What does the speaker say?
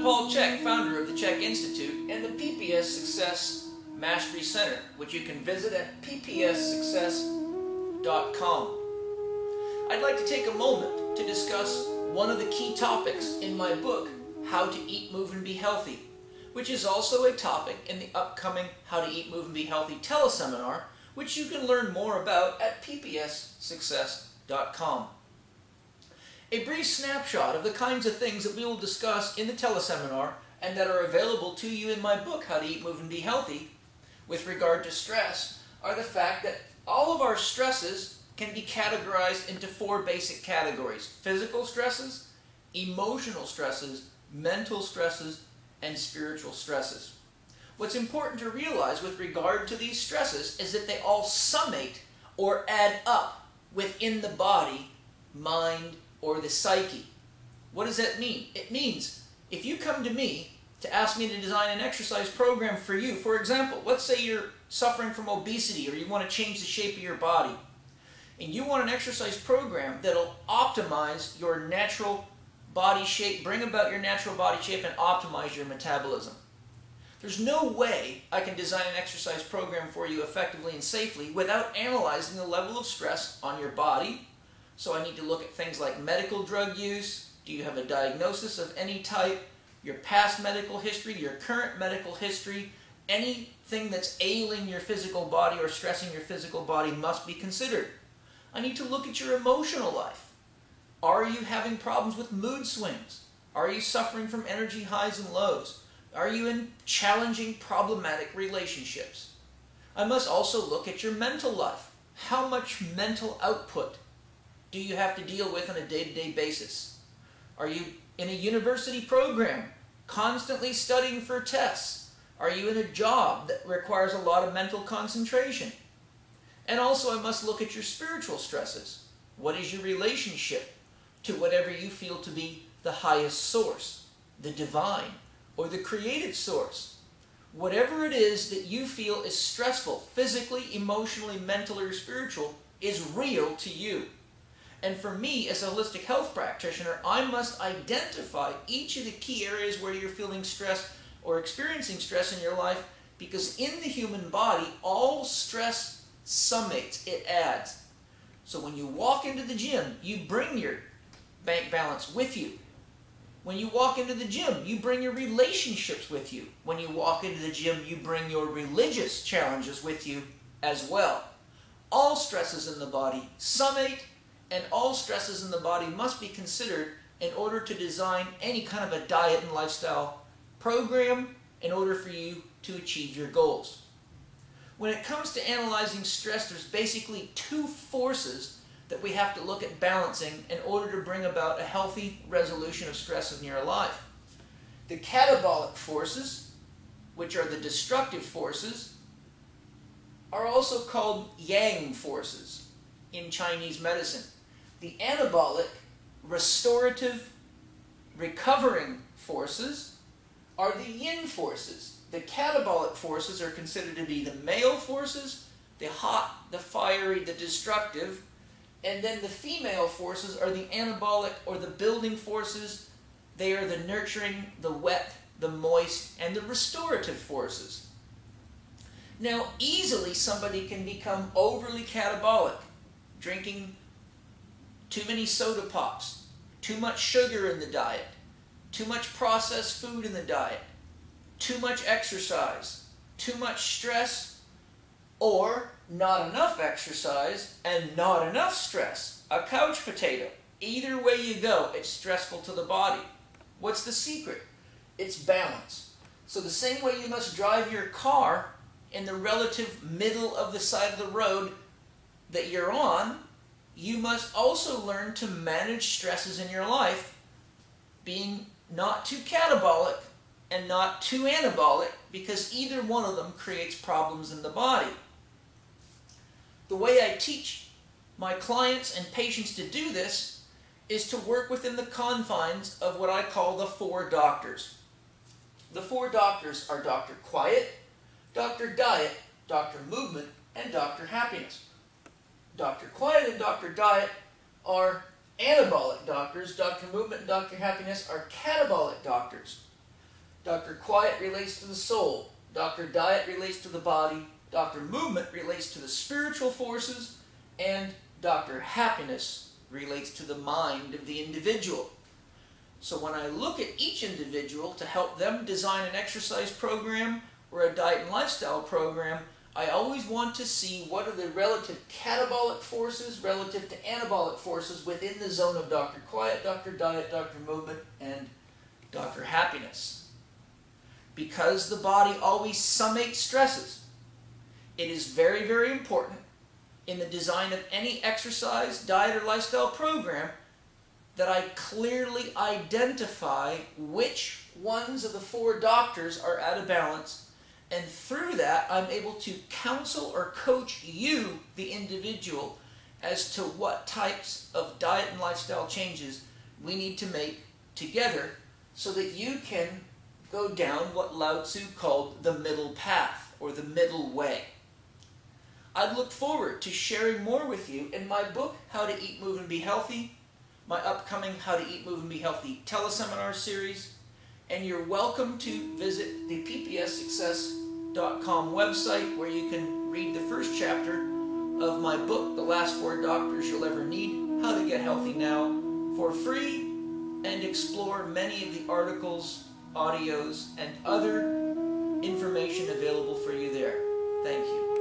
Paul Chek, founder of the Chek Institute and the PPS Success Mastery Center, which you can visit at ppssuccess.com. I'd like to take a moment to discuss one of the key topics in my book, How to Eat, Move, and Be Healthy, which is also a topic in the upcoming How to Eat, Move, and Be Healthy teleseminar, which you can learn more about at ppssuccess.com. A brief snapshot of the kinds of things that we will discuss in the teleseminar and that are available to you in my book, How to Eat, Move, and Be Healthy, with regard to stress, are the fact that all of our stresses can be categorized into four basic categories: physical stresses, emotional stresses, mental stresses, and spiritual stresses. What's important to realize with regard to these stresses is that they all summate or add up within the body, mind, or the psyche. What does that mean? It means if you come to me to ask me to design an exercise program for you, for example, let's say you're suffering from obesity or you want to change the shape of your body, and you want an exercise program that'll optimize your natural body shape, bring about your natural body shape, and optimize your metabolism. There's no way I can design an exercise program for you effectively and safely without analyzing the level of stress on your body. So I need to look at things like medical drug use. Do you have a diagnosis of any type? Your past medical history, your current medical history, anything that's ailing your physical body or stressing your physical body must be considered. I need to look at your emotional life. Are you having problems with mood swings? Are you suffering from energy highs and lows? Are you in challenging, problematic relationships? I must also look at your mental life. How much mental output do you have to deal with on a day-to-day basis? Are you in a university program, constantly studying for tests? Are you in a job that requires a lot of mental concentration? And also I must look at your spiritual stresses. What is your relationship to whatever you feel to be the highest source, the divine, or the creative source? Whatever it is that you feel is stressful, physically, emotionally, mentally, or spiritual, is real to you. And for me, as a holistic health practitioner, I must identify each of the key areas where you're feeling stress or experiencing stress in your life, because in the human body, all stress summates, it adds. So when you walk into the gym, you bring your bank balance with you. When you walk into the gym, you bring your relationships with you. When you walk into the gym, you bring your religious challenges with you as well. All stresses in the body summate, and all stresses in the body must be considered in order to design any kind of a diet and lifestyle program in order for you to achieve your goals. When it comes to analyzing stress, there's basically two forces that we have to look at balancing in order to bring about a healthy resolution of stress in your life. The catabolic forces, which are the destructive forces, are also called yang forces in Chinese medicine. The anabolic, restorative, recovering forces are the yin forces. The catabolic forces are considered to be the male forces, the hot, the fiery, the destructive, and then the female forces are the anabolic or the building forces. They are the nurturing, the wet, the moist, and the restorative forces. Now, easily somebody can become overly catabolic, drinking too many soda pops, too much sugar in the diet, too much processed food in the diet, too much exercise, too much stress, or not enough exercise and not enough stress. A couch potato. Either way you go, it's stressful to the body. What's the secret? It's balance. So the same way you must drive your car in the relative middle of the side of the road that you're on, you must also learn to manage stresses in your life, being not too catabolic and not too anabolic, because either one of them creates problems in the body. The way I teach my clients and patients to do this is to work within the confines of what I call the four doctors. The four doctors are Dr. Quiet, Dr. Diet, Dr. Movement, and Dr. Happiness. Dr. Quiet and Dr. Diet are anabolic doctors. Dr. Movement and Dr. Happiness are catabolic doctors. Dr. Quiet relates to the soul. Dr. Diet relates to the body. Dr. Movement relates to the spiritual forces. And Dr. Happiness relates to the mind of the individual. So when I look at each individual to help them design an exercise program or a diet and lifestyle program, I always want to see what are the relative catabolic forces relative to anabolic forces within the zone of Dr. Quiet, Dr. Diet, Dr. Movement, and Dr. Happiness. Because the body always summates stresses, it is very, very important in the design of any exercise, diet, or lifestyle program that I clearly identify which ones of the 4 doctors are out of balance, and through that I'm able to counsel or coach you, the individual, as to what types of diet and lifestyle changes we need to make together so that you can go down what Lao Tzu called the middle path, or the middle way. I look forward to sharing more with you in my book, How to Eat, Move, and Be Healthy, my upcoming How to Eat, Move, and Be Healthy teleseminar series, and you're welcome to visit the ppssuccess.com website where you can read the first chapter of my book, The Last 4 Doctors You'll Ever Need, How to Get Healthy Now, for free, and explore many of the articles, audios, and other information available for you there. Thank you.